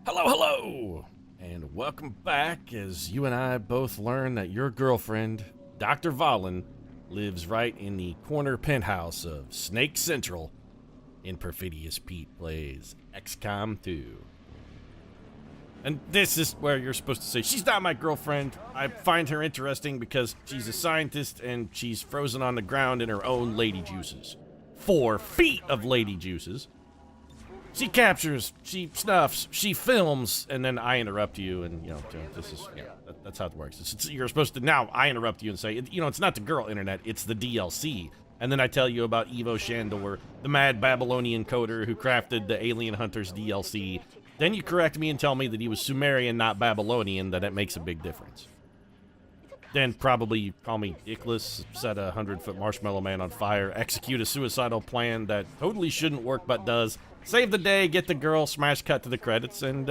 Hello, hello! And welcome back as you and I both learn that your girlfriend, Dr. Valen, lives right in the corner penthouse of Snake Central in Perfidious. Pete plays XCOM 2. And this is where you're supposed to say, she's not my girlfriend. I find her interesting because she's a scientist and she's frozen on the ground in her own lady juices. 4 feet of lady juices. She captures, she snuffs, she films, and then I interrupt you, and, this is, that's how it works. You're supposed to, now I interrupt you and say, it's not the girl internet, it's the DLC. And then I tell you about Evo Shandor, the mad Babylonian coder who crafted the Alien Hunters DLC. Then you correct me and tell me that he was Sumerian, not Babylonian, that makes a big difference. Then probably you call me dickless, set a 100-foot marshmallow man on fire, execute a suicidal plan that totally shouldn't work but does, save the day, get the girl, smash cut to the credits, and,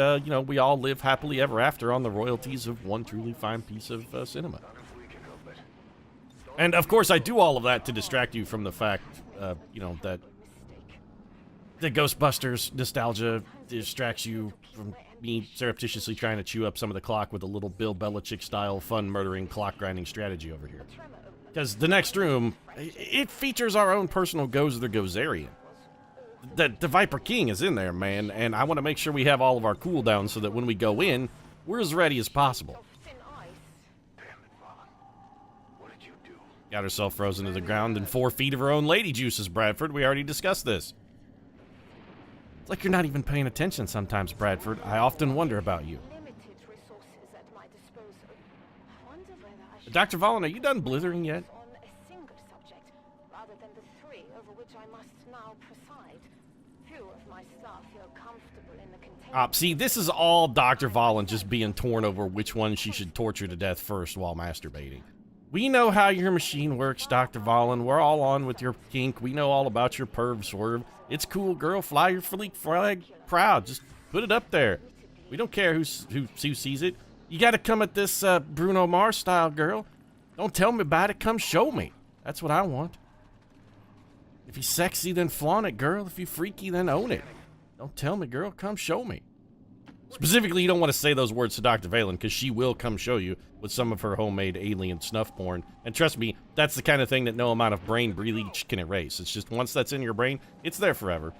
we all live happily ever after on the royalties of one truly fine piece of cinema. And, of course, I do all of that to distract you from the fact, that the Ghostbusters nostalgia distracts you from me surreptitiously trying to chew up some of the clock with a little Bill Belichick-style fun-murdering, clock-grinding strategy over here. Because the next room, it features our own personal Gozer the Gozerian. The Viper King is in there, man, and I want to make sure we have all of our cooldowns so that when we go in, we're as ready as possible. Got herself frozen to the ground in 4 feet of her own lady juices, Bradford. We already discussed this. It's like you're not even paying attention sometimes, Bradford. I often wonder about you. Dr. Valen, are you done blithering yet? See, this is all Dr. Valen just being torn over which one she should torture to death first while masturbating. We know how your machine works, Dr. Valen. We're all on with your kink. We know all about your perv swerve. It's cool, girl. Fly your fleek flag proud. Just put it up there. We don't care who sees it. You gotta come at this Bruno Mars style, girl. Don't tell me about it. Come show me. That's what I want. If you're sexy, then flaunt it, girl. If you're freaky, then own it. Don't tell me, girl. Come show me. Specifically, you don't want to say those words to Dr. Valen, because she will come show you with some of her homemade alien snuff porn. And trust me, that's the kind of thing that no amount of brain bleach can erase. It's just once that's in your brain, it's there forever.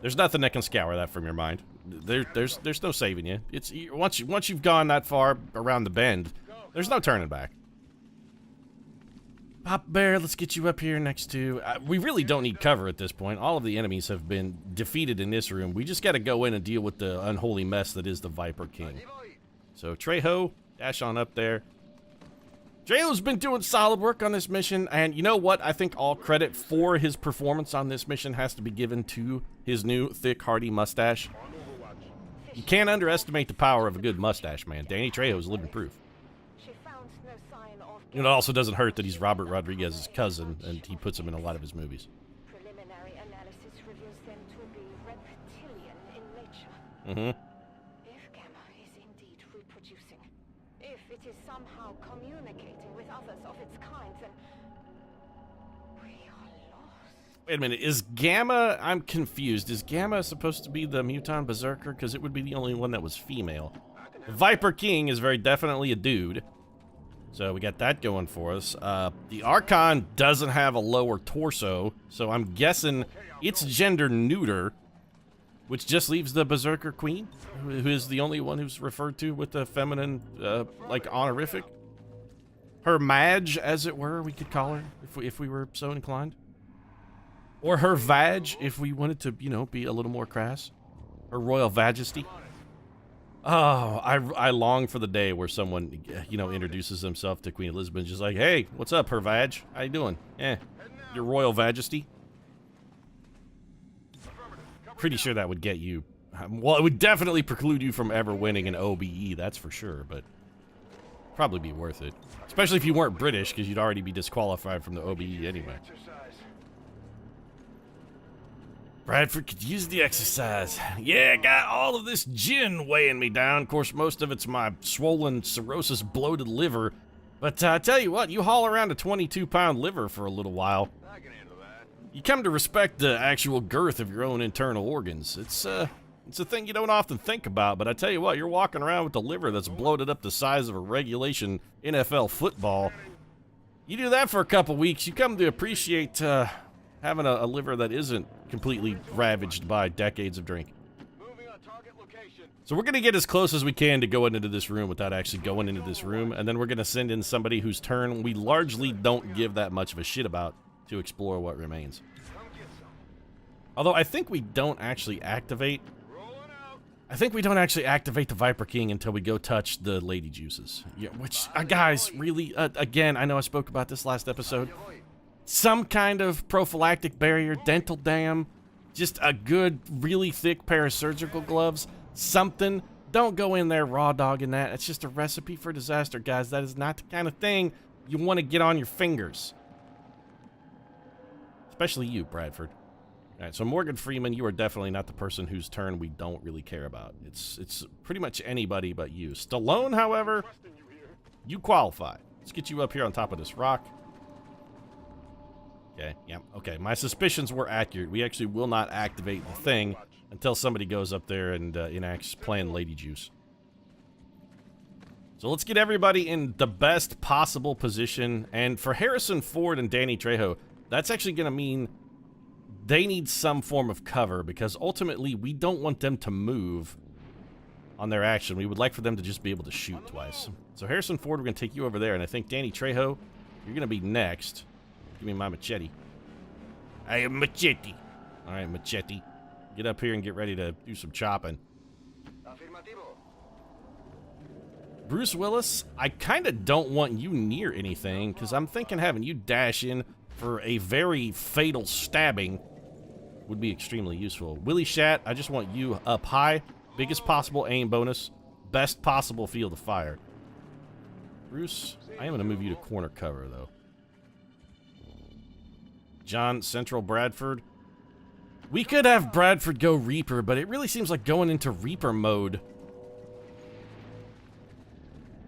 There's nothing that can scour that from your mind. There's no saving you. It's once you've gone that far around the bend, there's no turning back. Pop Bear, let's get you up here next to... we really don't need cover at this point. All of the enemies have been defeated in this room. We just got to go in and deal with the unholy mess that is the Viper King. So, Trejo, dash on up there. Trejo's been doing solid work on this mission, and you know what? I think all credit for his performance on this mission has to be given to his new thick, hearty mustache. You can't underestimate the power of a good mustache, man. Danny Trejo's living proof. It also doesn't hurt that he's Robert Rodriguez's cousin, and he puts him in a lot of his movies. Preliminary analysis reveals them to be reptilian in nature. Mm-hmm. If Gamma is indeed reproducing, if it is somehow communicating with others of its kind, then we are lost. Wait a minute, is Gamma... I'm confused. Is Gamma supposed to be the Muton Berserker? Because it would be the only one that was female. The Viper King is very definitely a dude. So we got that going for us. The Archon doesn't have a lower torso, so I'm guessing it's gender neuter, which just leaves the Berserker Queen, who is the only one who's referred to with the feminine, honorific. Her Madge, as it were, we could call her, if we were so inclined. Or her Vag, if we wanted to, be a little more crass. Her Royal Vajesty. Oh, I long for the day where someone, introduces themselves to Queen Elizabeth, just like, hey, what's up, her Vag? How you doing? Your Royal Vajesty? Pretty sure that would get you, well, it would definitely preclude you from ever winning an OBE, that's for sure, but probably be worth it. Especially if you weren't British, because you'd already be disqualified from the OBE anyway. Bradford could use the exercise. Yeah, I got all of this gin weighing me down. Of course, most of it's my swollen, cirrhosis, bloated liver. But I tell you what, you haul around a 22-pound liver for a little while. I can handle that. You come to respect the actual girth of your own internal organs. It's It's a thing you don't often think about, but I tell you what, you're walking around with a liver that's bloated up the size of a regulation NFL football. You do that for a couple weeks, you come to appreciate having a liver that isn't completely ravaged by decades of drinking. So we're going to get as close as we can to going into this room without actually going into this room, and then we're going to send in somebody whose turn we largely don't give that much of a shit about to explore what remains. Although I think we don't actually activate... the Viper King until we go touch the Lady Juices. Yeah, which, guys, really, again, I know I spoke about this last episode. Some kind of prophylactic barrier, dental dam, just a good, really thick pair of surgical gloves, something. Don't go in there raw dogging that. It's just a recipe for disaster, guys. That is not the kind of thing you want to get on your fingers. Especially you, Bradford. All right, so Morgan Freeman, you are definitely not the person whose turn we don't really care about. It's pretty much anybody but you. Stallone, however, you qualify. Let's get you up here on top of this rock. Okay, yeah, okay. My suspicions were accurate. We actually will not activate the thing until somebody goes up there and enacts Plan Lady Juice. So let's get everybody in the best possible position. And for Harrison Ford and Danny Trejo, that's actually going to mean they need some form of cover, because ultimately we don't want them to move on their action. We would like for them to just be able to shoot twice. So Harrison Ford, we're going to take you over there, and I think Danny Trejo, you're going to be next. Give me my machete. I am machete. All right, machete. Get up here and get ready to do some chopping. Bruce Willis, I kind of don't want you near anything, because I'm thinking having you dash in for a very fatal stabbing would be extremely useful. Willie Shat, I just want you up high. Biggest possible aim bonus. Best possible field of fire. Bruce, I am going to move you to corner cover, though. John, Central Bradford. We could have Bradford go Reaper, but it really seems like going into Reaper mode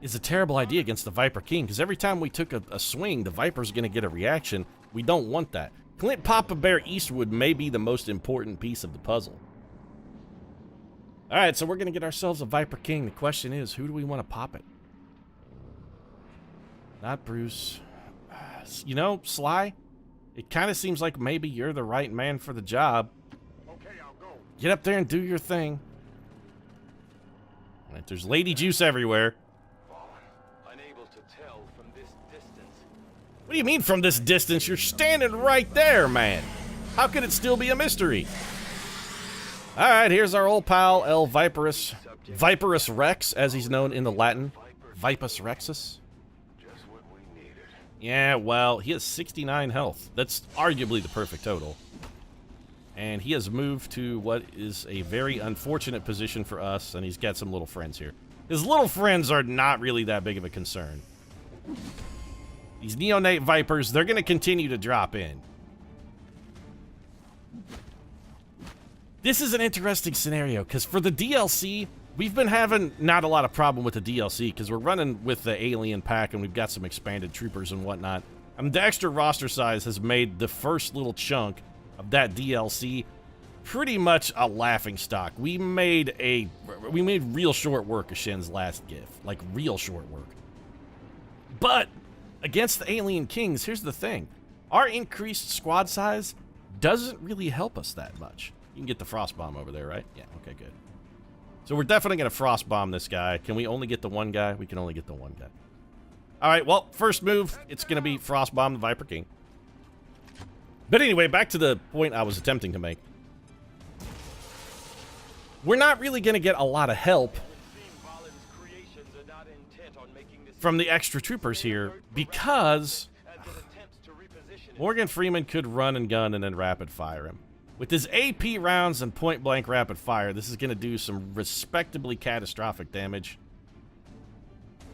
is a terrible idea against the Viper King, because every time we took a swing, the Viper's going to get a reaction. We don't want that. Clint Papa Bear Eastwood may be the most important piece of the puzzle. Alright, so we're going to get ourselves a Viper King. The question is, who do we want to pop it? Not Bruce. You know, Sly, it kind of seems like maybe you're the right man for the job. Okay, I'll go. Get up there and do your thing. Alright, there's Lady Juice everywhere. What do you mean from this distance? You're standing right there, man. How could it still be a mystery? All right, here's our old pal, El Viperus. Viperus Rex, as he's known in the Latin. Vipus Rexus. Yeah, well, he has 69 health. That's arguably the perfect total. And he has moved to what is a very unfortunate position for us, and he's got some little friends here. His little friends are not really that big of a concern. These neonate Vipers, they're going to continue to drop in. This is an interesting scenario, because for the DLC, we've been having not a lot of problem with the DLC, because we're running with the alien pack, and we've got some expanded troopers and whatnot. The extra roster size has made the first little chunk of that DLC pretty much a laughingstock. We made real short work of Shen's last gift. Like, real short work. But against the Alien Kings, here's the thing. Our increased squad size doesn't really help us that much. You can get the Frost Bomb over there, right? Yeah, okay, good. So we're definitely going to Frost Bomb this guy. Can we only get the one guy? We can only get the one guy. All right, well, first move, it's going to be Frost Bomb the Viper King. But anyway, back to the point I was attempting to make. We're not really going to get a lot of help from the extra troopers here, because Morgan Freeman could run and gun and then rapid fire him. With his AP rounds and point blank rapid fire, this is going to do some respectably catastrophic damage.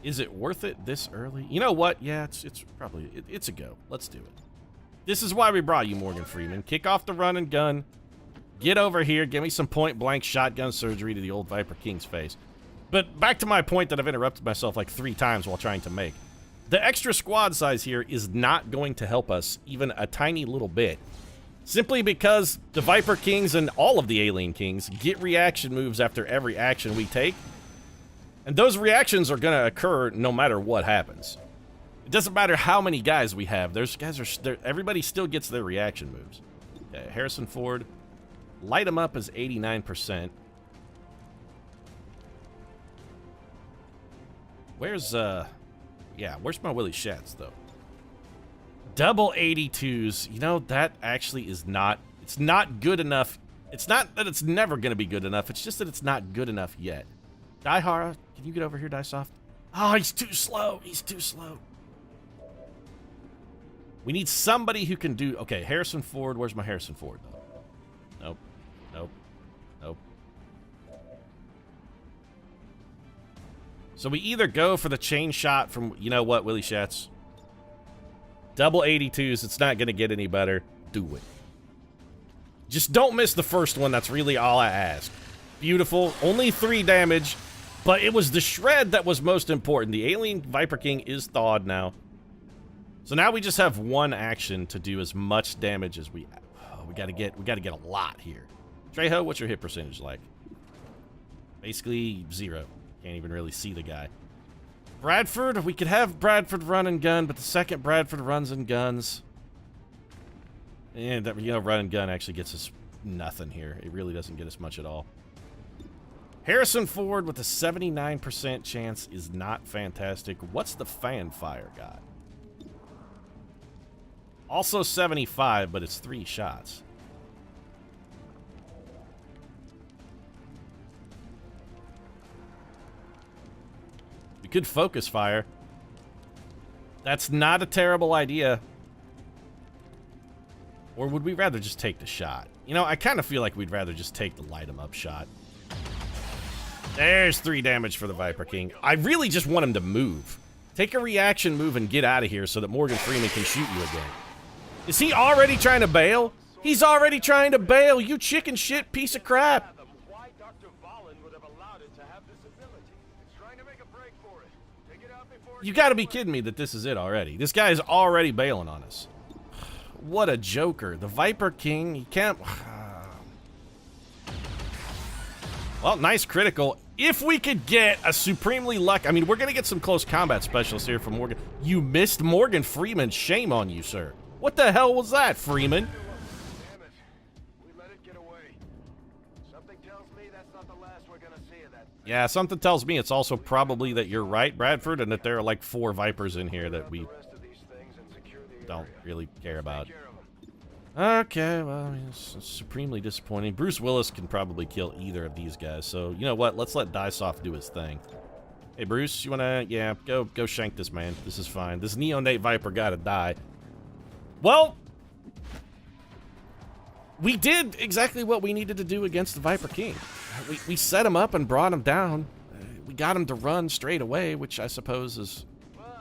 Is it worth it this early? You know what? Yeah, it's probably, it's a go. Let's do it. This is why we brought you, Morgan Freeman. Kick off the run and gun. Get over here. Give me some point blank shotgun surgery to the old Viper King's face. But back to my point that I've interrupted myself like 3 times while trying to make. The extra squad size here is not going to help us even a tiny little bit Simply because the Viper Kings and all of the Alien Kings get reaction moves after every action we take. And those reactions are going to occur no matter what happens. It doesn't matter how many guys we have. Those guys are... everybody still gets their reaction moves. Okay, Harrison Ford. Light him up as 89%. Where's, yeah, where's my Willie Shatz, though? Double 82s. You know, that actually is not... It's not good enough. It's not that it's never going to be good enough. It's just that it's not good enough yet. Daihara, can you get over here, Daisoft? Oh, he's too slow. He's too slow. We need somebody who can do... Okay, Harrison Ford. Where's my Harrison Ford, though? Nope. Nope. Nope. So we either go for the chain shot from... You know what, Willie Shatz? Double 82s. It's not going to get any better. Do it. Just don't miss the first one. That's really all I ask. Beautiful. Only 3 damage. But it was the shred that was most important. The Alien Viper King is thawed now. So now we just have 1 action to do as much damage as we... Oh, we gotta get a lot here. Trejo, what's your hit percentage like? Basically 0. Can't even really see the guy. Bradford, we could have Bradford run and gun, but the second Bradford runs and guns... And that, you know, run and gun actually gets us nothing here. It really doesn't get us much at all. Harrison Ford with a 79% chance is not fantastic. What's the fan fire got? Also 75, but it's 3 shots. We could focus fire. That's not a terrible idea. Or would we rather just take the shot? You know, I kind of feel like we'd rather just take the light 'em up shot. There's 3 damage for the Viper King. I really just want him to move. Take a reaction move and get out of here so that Morgan Freeman can shoot you again. Is he already trying to bail? He's already trying to bail, you chicken shit piece of crap. Why Dr. Valen would have allowed it to have this ability. It's trying to make a break for it. Take it out before You gotta be kidding me that this is it already. This guy is already bailing on us. What a joker. The Viper King, he can't... Well, nice critical. If we could get a supremely lucky... I mean, we're going to get some close combat specialists here from Morgan. You missed Morgan Freeman. Shame on you, sir. What the hell was that, Freeman? Damn it. We let it get away. Something tells me that's not the last we're gonna see of that. Yeah, something tells me it's also probably that you're right, Bradford, and that there are like 4 Vipers in here that we The rest of these things and secure the don't area. really care about. Take care of 'em. Okay, well, I mean, it's supremely disappointing. Bruce Willis can probably kill either of these guys, so you know what? Let's let Daisoft do his thing. Hey, Bruce, you wanna... Yeah, go shank this man. This is fine. This neonate Viper gotta die. Well, we did exactly what we needed to do against the Viper King. We set him up and brought him down. We got him to run straight away, which I suppose is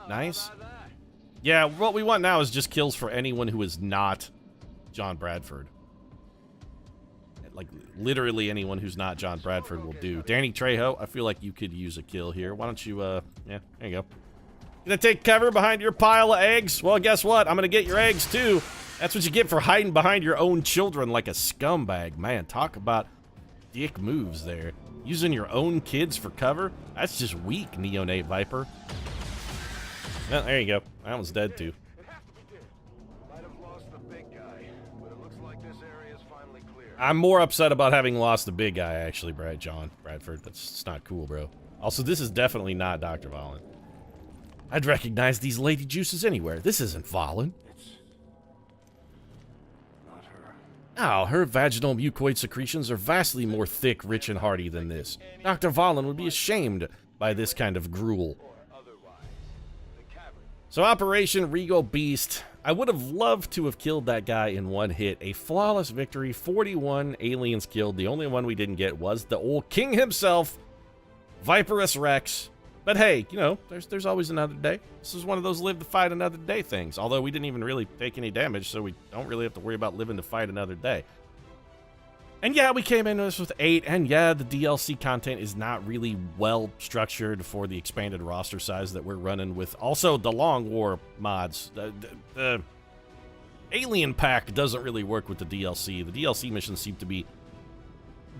nice. Yeah, what we want now is just kills for anyone who is not John Bradford. Like, literally anyone who's not John Bradford will do. Danny Trejo, I feel like you could use a kill here. Why don't you, yeah, there you go. Gonna take cover behind your pile of eggs? Well, guess what? I'm gonna get your eggs, too. That's what you get for hiding behind your own children like a scumbag. Man, talk about dick moves there. Using your own kids for cover? That's just weak, neonate Viper. Well, there you go. That one's dead, too. It has to be dead. Might have lost the big guy, but it looks like this area is finally clear. I'm more upset about having lost the big guy, actually, John Bradford. It's not cool, bro. Also, this is definitely not Dr. Valen. I'd recognize these lady juices anywhere. This isn't Valen. It's not her. Oh, her vaginal mucoid secretions are vastly more thick, rich, and hearty than this. Dr. Valen would be ashamed by this kind of gruel. Or otherwise. The cavern. So Operation Regal Beast. I would have loved to have killed that guy in one hit. A flawless victory. 41 aliens killed. The only one we didn't get was the old king himself, Viperous Rex. But hey, you know, there's always another day. This is one of those live to fight another day things. Although we didn't even really take any damage, so we don't really have to worry about living to fight another day. And yeah, we came into this with 8, and yeah, the DLC content is not really well structured for the expanded roster size that we're running with. Also, the Long War mods. alien pack doesn't really work with the DLC. The DLC missions seem to be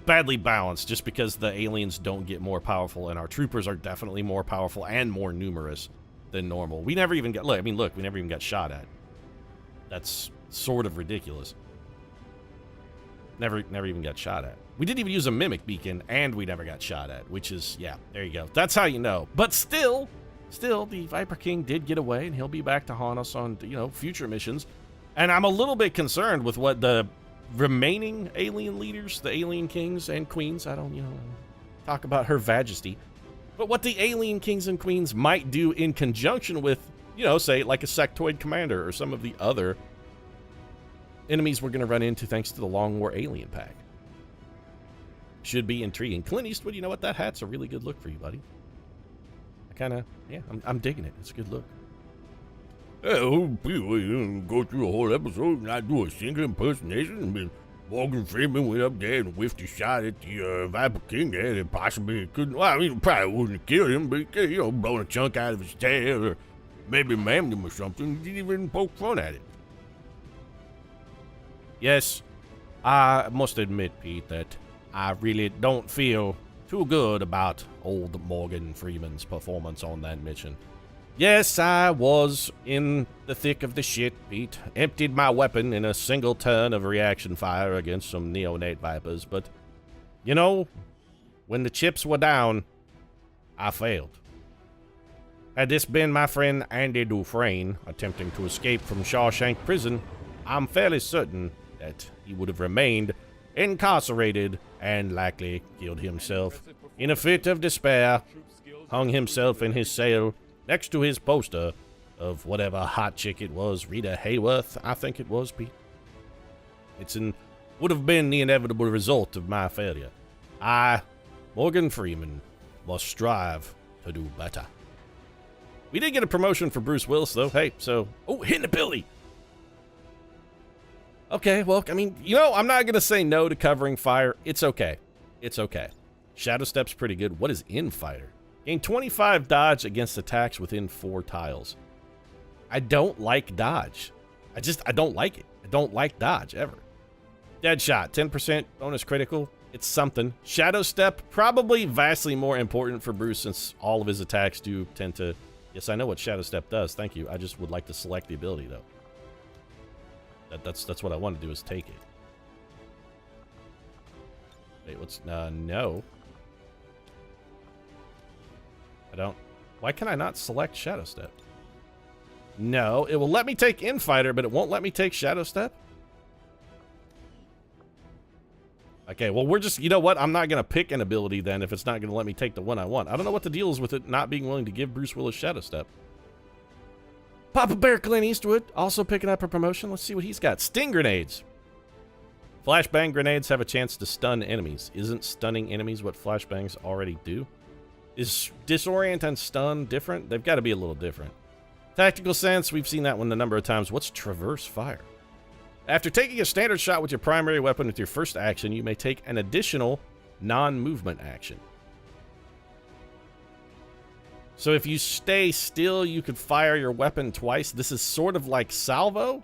badly balanced just because the aliens don't get more powerful, and our troopers are definitely more powerful and more numerous than normal. We never even got, look, we never even got shot at. That's sort of ridiculous. Never even got shot at. We didn't even use a mimic beacon, and we never got shot at, which is, yeah, there you go. That's how you know. But still, the Viper King did get away, and he'll be back to haunt us on, future missions. And I'm a little bit concerned with what the remaining alien leaders, the alien kings and queens, I don't, talk about Her Majesty, but what the alien kings and queens might do in conjunction with, say, like a sectoid commander or some of the other enemies we're going to run into thanks to the Long War alien pack. Should be intriguing. Clint Eastwood, you know what? That hat's a really good look for you, buddy. I'm digging it. It's a good look. Go through a whole episode and not do a single impersonation. I mean, Morgan Freeman went up there and whiffed a shot at the Viper King there that possibly couldn't, well, I mean, probably wouldn't have killed him, but, blown a chunk out of his tail or maybe maimed him or something. Didn't even poke fun at it. Yes, I must admit, Pete, that I really don't feel too good about old Morgan Freeman's performance on that mission. Yes, I was in the thick of the shit, Pete. Emptied my weapon in a single turn of reaction fire against some neonate vipers, but, when the chips were down, I failed. Had this been my friend Andy Dufresne attempting to escape from Shawshank Prison, I'm fairly certain that he would have remained incarcerated and likely killed himself in a fit of despair, hung himself in his cell next to his poster of whatever hot chick it was, Rita Hayworth, I think it was, Pete. Would have been the inevitable result of my failure. I, Morgan Freeman, must strive to do better. We did get a promotion for Bruce Willis, though. Hey, so, hitting the Billy. Okay, well, I mean, I'm not going to say no to covering fire. It's okay. It's okay. Shadow Step's pretty good. What is Infighter? Gain 25 dodge against attacks within 4 tiles. I don't like dodge. I don't like it. I don't like dodge, ever. Deadshot, 10% bonus critical. It's something. Shadow Step, probably vastly more important for Bruce since all of his attacks do tend to... Yes, I know what Shadow Step does. Thank you. I just would like to select the ability, though. That's what I want to do, is take it. Wait, what's... no. I don't... Why can I not select Shadow Step? No, it will let me take Infighter, but it won't let me take Shadow Step? Okay, well, we're just... You know what? I'm not going to pick an ability, then, if it's not going to let me take the one I want. I don't know what the deal is with it not being willing to give Bruce Willis Shadow Step. Papa Bear Clint Eastwood, also picking up a promotion. Let's see what he's got. Sting grenades. Flashbang grenades have a chance to stun enemies. Isn't stunning enemies what flashbangs already do? Is disorient and stun different? They've got to be a little different. Tactical sense, we've seen that one a number of times. What's traverse fire? After taking a standard shot with your primary weapon with your first action, you may take an additional non-movement action. So if you stay still, you could fire your weapon twice. This is sort of like salvo.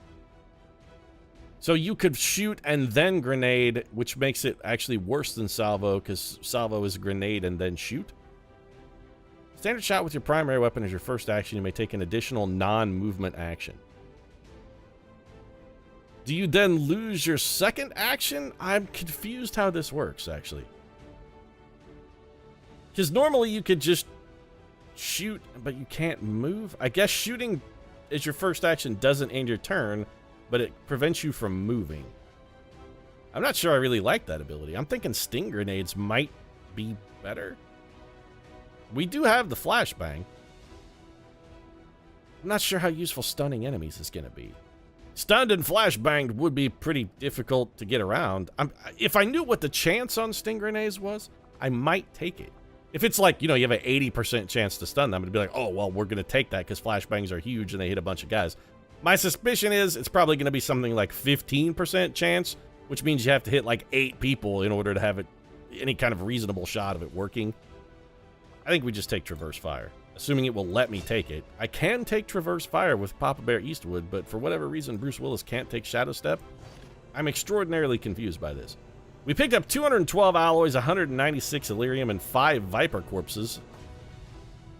So you could shoot and then grenade, which makes it actually worse than salvo, because salvo is grenade and then shoot. Standard shot with your primary weapon as your first action. You may take an additional non-movement action. Do you then lose your second action? I'm confused how this works, actually. Because normally you could just shoot, but you can't move. I guess shooting as your first action doesn't end your turn, but it prevents you from moving. I'm not sure I really like that ability. I'm thinking sting grenades might be better. We do have the flashbang. I'm not sure how useful stunning enemies is going to be. Stunned and flashbanged would be pretty difficult to get around. If I knew what the chance on sting grenades was, I might take it. If it's like, you have an 80% chance to stun them, it'd be like, oh, well, we're going to take that because flashbangs are huge and they hit a bunch of guys. My suspicion is it's probably going to be something like 15% chance, which means you have to hit like 8 people in order to have it any kind of reasonable shot of it working. I think we just take traverse fire. assuming it will let me take it. I can take Traverse Fire with Papa Bear Eastwood, but for whatever reason, Bruce Willis can't take Shadow Step. I'm extraordinarily confused by this. We picked up 212 alloys, 196 Illyrium, and 5 Viper corpses.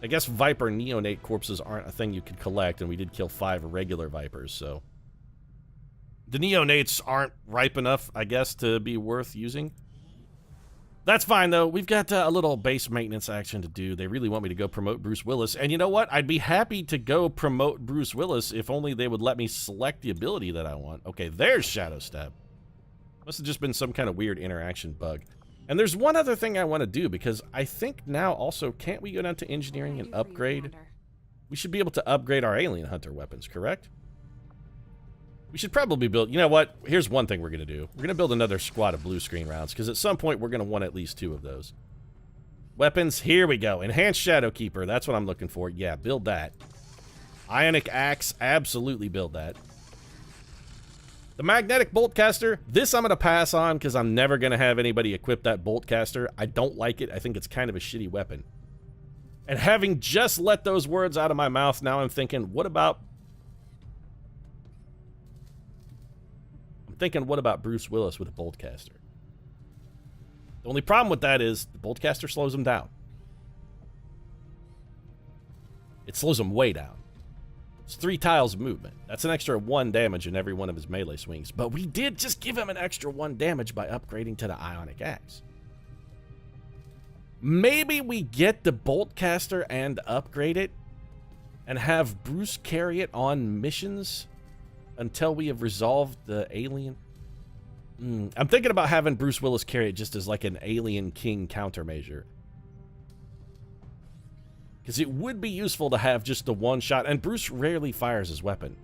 I guess Viper neonate corpses aren't a thing you could collect, and we did kill 5 regular Vipers, so... The neonates aren't ripe enough, I guess, to be worth using. That's fine, though. We've got a little base maintenance action to do. They really want me to go promote Bruce Willis, and you know what? I'd be happy to go promote Bruce Willis if only they would let me select the ability that I want. Okay, there's Shadow Step. Must have just been some kind of weird interaction bug. And there's one other thing I want to do, because I think now also, can't we go down to engineering and upgrade? We should be able to upgrade our alien hunter weapons, correct? We should probably build, you know what? Here's one thing we're going to do. We're going to build another squad of blue screen rounds, because at some point we're going to want at least 2 of those. Weapons, here we go. Enhanced Shadowkeeper, that's what I'm looking for. Yeah, build that. Ionic Axe, absolutely build that. The Magnetic Boltcaster, this I'm going to pass on because I'm never going to have anybody equip that Boltcaster. I don't like it. I think it's kind of a shitty weapon. And having just let those words out of my mouth, now I'm thinking, what about Bruce Willis with a Boltcaster? The only problem with that is the Boltcaster slows him down. It slows him way down. It's 3 tiles of movement. That's an extra 1 damage in every one of his melee swings. But we did just give him an extra 1 damage by upgrading to the Ionic Axe. Maybe we get the Boltcaster and upgrade it and have Bruce carry it on missions until we have resolved the alien. I'm thinking about having Bruce Willis carry it just as like an Alien King countermeasure. Because it would be useful to have just the 1 shot, and Bruce rarely fires his weapon.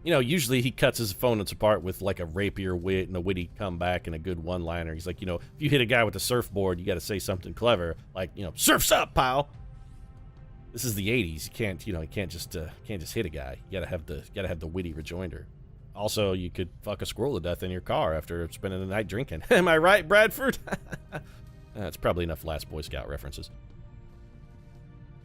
You know, usually he cuts his opponents apart with like a rapier wit and a witty comeback and a good one-liner. He's like, you know, if you hit a guy with a surfboard, you got to say something clever, like, you know, surf's up, pal. This is the 80s. You can't just hit a guy. You gotta have the witty rejoinder. Also, you could fuck a squirrel to death in your car after spending the night drinking. Am I right, Bradford? That's probably enough Last Boy Scout references.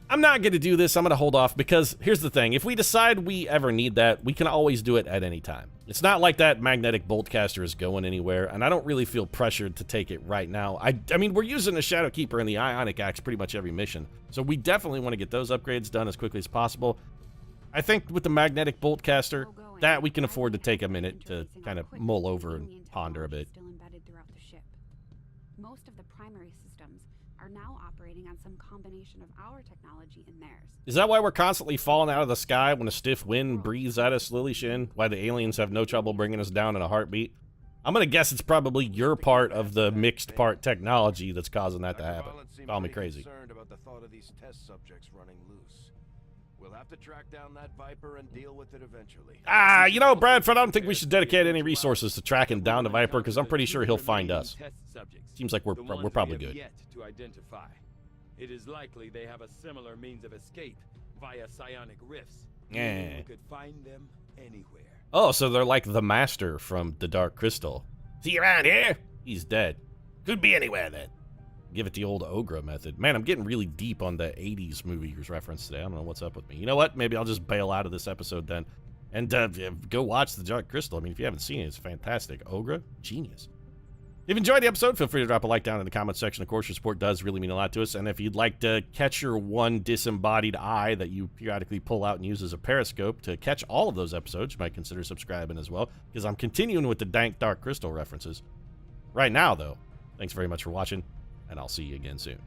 I'm not going to do this. I'm going to hold off because here's the thing. If we decide we ever need that, we can always do it at any time. It's not like that Magnetic Boltcaster is going anywhere, and I don't really feel pressured to take it right now. I mean, we're using the Shadowkeeper and the Ionic Axe pretty much every mission, so we definitely want to get those upgrades done as quickly as possible. I think with the Magnetic Boltcaster, that we can afford to take a minute to kind of mull over and ponder a bit. Most of the primary systems are now operating on some combination of our technology and theirs. Is that why we're constantly falling out of the sky when a stiff wind breathes at us, Lily Shen? Why the aliens have no trouble bringing us down in a heartbeat? I'm going to guess it's probably your part of the mixed part technology that's causing that to happen. Call me crazy. About the thought of these test subjects running loose. We'll have to track down that Viper and deal with it eventually. You know, Bradford, I don't think we should dedicate any resources to tracking down the Viper because I'm pretty sure he'll find us. Seems like we're probably good. Yet to identify. It is likely they have a similar means of escape via psionic rifts. Yeah. We could find them anywhere. Oh, so they're like the Master from the Dark Crystal. See you around here? He's dead. Could be anywhere then. Give it the old Ogre method. Man, I'm getting really deep on the 80s movies reference today. I don't know what's up with me. You know what? Maybe I'll just bail out of this episode then. And go watch the Dark Crystal. I mean, if you haven't seen it, it's fantastic. Ogre? Genius. If you enjoyed the episode, feel free to drop a like down in the comments section. Of course, your support does really mean a lot to us. And if you'd like to catch your one disembodied eye that you periodically pull out and use as a periscope to catch all of those episodes, you might consider subscribing as well, because I'm continuing with the dank Dark Crystal references. Right now, though, thanks very much for watching, and I'll see you again soon.